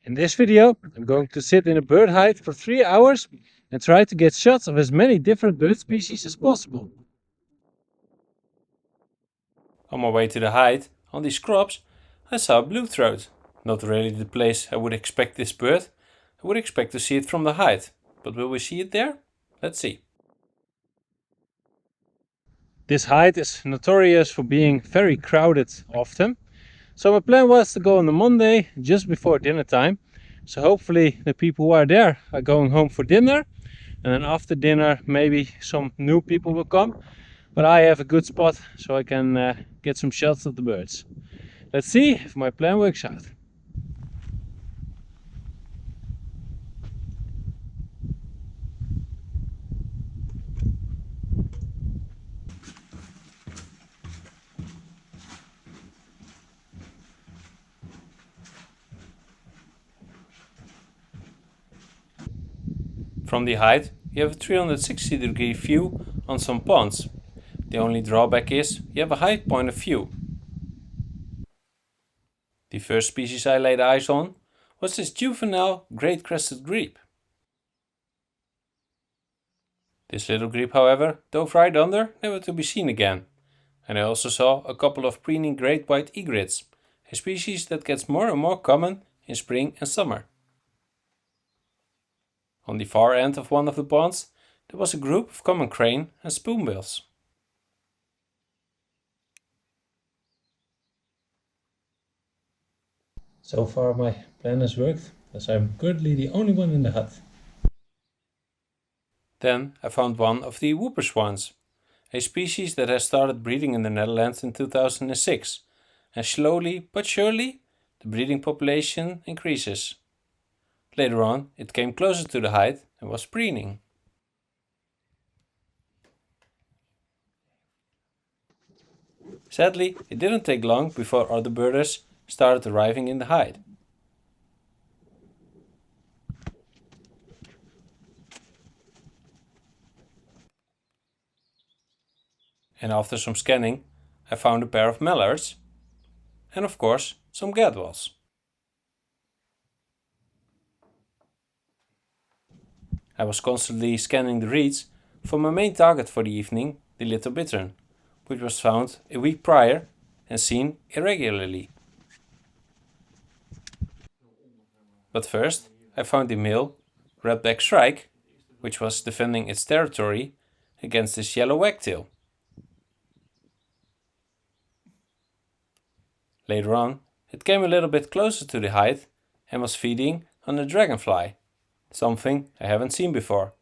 In this video, I'm going to sit in a bird hide for 3 hours and try to get shots of as many different bird species as possible. On my way to the hide, on these crops, I saw a blue-throat. Not really the place I would expect this bird. I would expect to see it from the hide, but will we see it there? Let's see. This hide is notorious for being very crowded often. So my plan was to go on a Monday just before dinner time. So hopefully the people who are there are going home for dinner. And then after dinner maybe some new people will come. But I have a good spot so I can get some shots of the birds. Let's see if my plan works out. From the height, you have a 360-degree view on some ponds. The only drawback is you have a high point of view. The first species I laid eyes on was this juvenile great crested grebe. This little grebe, however, dove right under, never to be seen again. And I also saw a couple of preening great white egrets, a species that gets more and more common in spring and summer. On the far end of one of the ponds, there was a group of common crane and spoonbills. So far my plan has worked, as I'm currently the only one in the hut. Then I found one of the whooper swans, a species that has started breeding in the Netherlands in 2006, and slowly but surely the breeding population increases. Later on it came closer to the hide and was preening. Sadly, it didn't take long before other birders started arriving in the hide. And after some scanning, I found a pair of mallards and of course some gadwalls. I was constantly scanning the reeds for my main target for the evening, the little bittern, which was found a week prior and seen irregularly. But first I found the male redback shrike, which was defending its territory against this yellow wagtail. Later on it came a little bit closer to the hide and was feeding on a dragonfly, something I haven't seen before.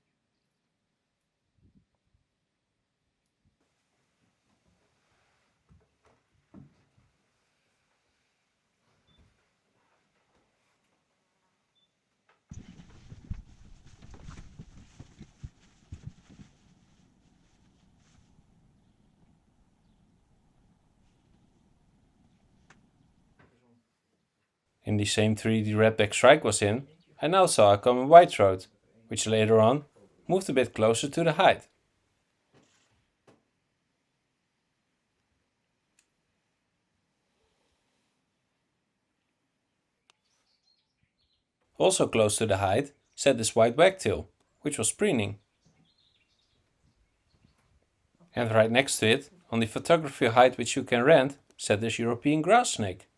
In the same tree the redback shrike was in, I now saw a common white-throat, which later on moved a bit closer to the hide. Also close to the hide sat this white wagtail, which was preening. And right next to it, on the photography hide which you can rent, sat this European grass snake.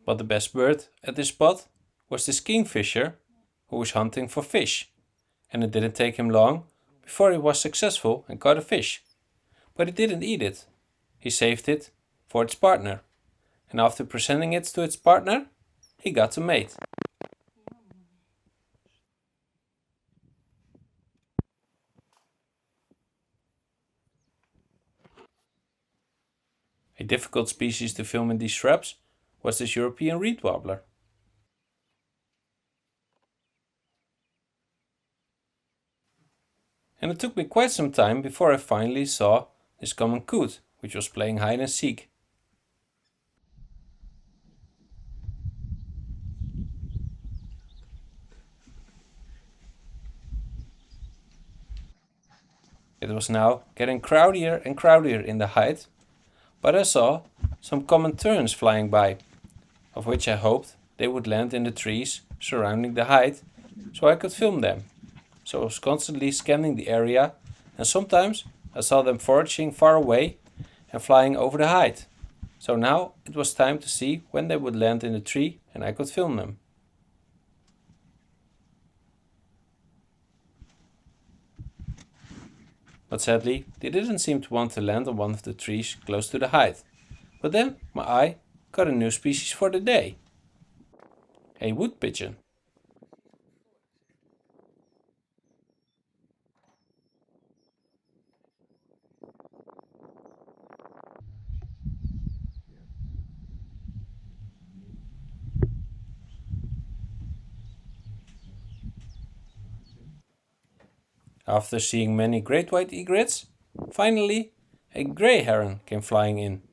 But the best bird at this spot was this kingfisher, who was hunting for fish, and it didn't take him long before he was successful and caught a fish. But he didn't eat it. He saved it for its partner, and after presenting it to its partner, he got to mate. A difficult species to film in these shrubs was this European reed warbler. And it took me quite some time before I finally saw this common coot, which was playing hide and seek. It was now getting crowdier and crowdier in the hide, but I saw some common terns flying by, of which I hoped they would land in the trees surrounding the height so I could film them. So I was constantly scanning the area, and sometimes I saw them foraging far away and flying over the height. So now it was time to see when they would land in the tree and I could film them. But sadly, they didn't seem to want to land on one of the trees close to the height. But then my eye caught a new species for the day. A wood pigeon. After seeing many great white egrets, finally a grey heron came flying in.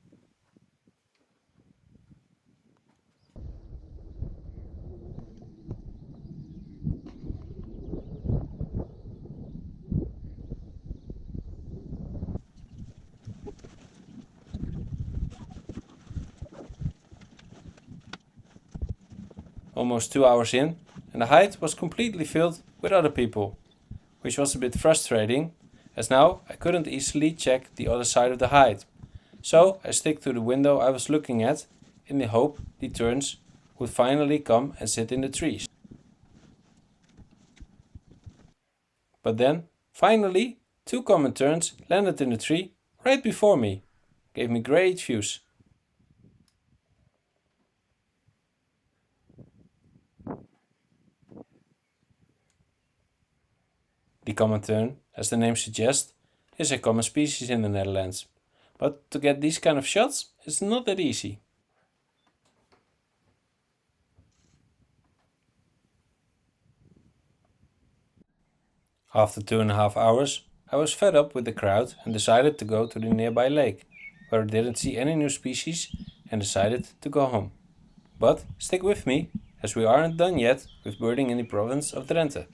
Almost 2 hours in, and the height was completely filled with other people, which was a bit frustrating, as now I couldn't easily check the other side of the height. So I stick to the window I was looking at in the hope the terns would finally come and sit in the trees. But then, finally, 2 common terns landed in the tree right before me. Gave me great views. The common tern, as the name suggests, is a common species in the Netherlands. But to get these kind of shots is not that easy. After 2.5 hours, I was fed up with the crowd and decided to go to the nearby lake, where I didn't see any new species and decided to go home. But stick with me, as we aren't done yet with birding in the province of Drenthe.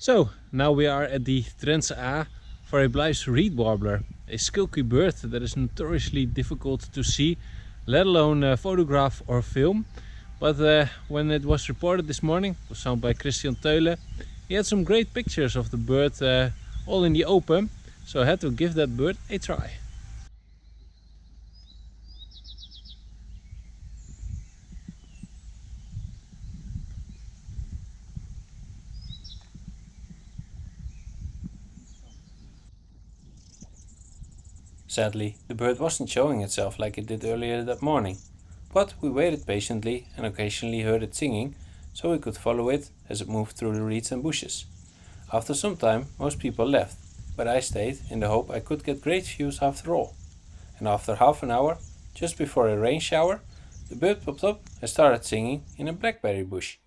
So, now we are at the Drentse A for a Blyth reed warbler, a skilky bird that is notoriously difficult to see, let alone photograph or film. But when it was reported this morning, it was found by Christian Teule, he had some great pictures of the bird all in the open, so I had to give that bird a try. Sadly, the bird wasn't showing itself like it did earlier that morning, but we waited patiently and occasionally heard it singing, so we could follow it as it moved through the reeds and bushes. After some time, most people left, but I stayed in the hope I could get great views after all. And after half an hour, just before a rain shower, the bird popped up and started singing in a blackberry bush.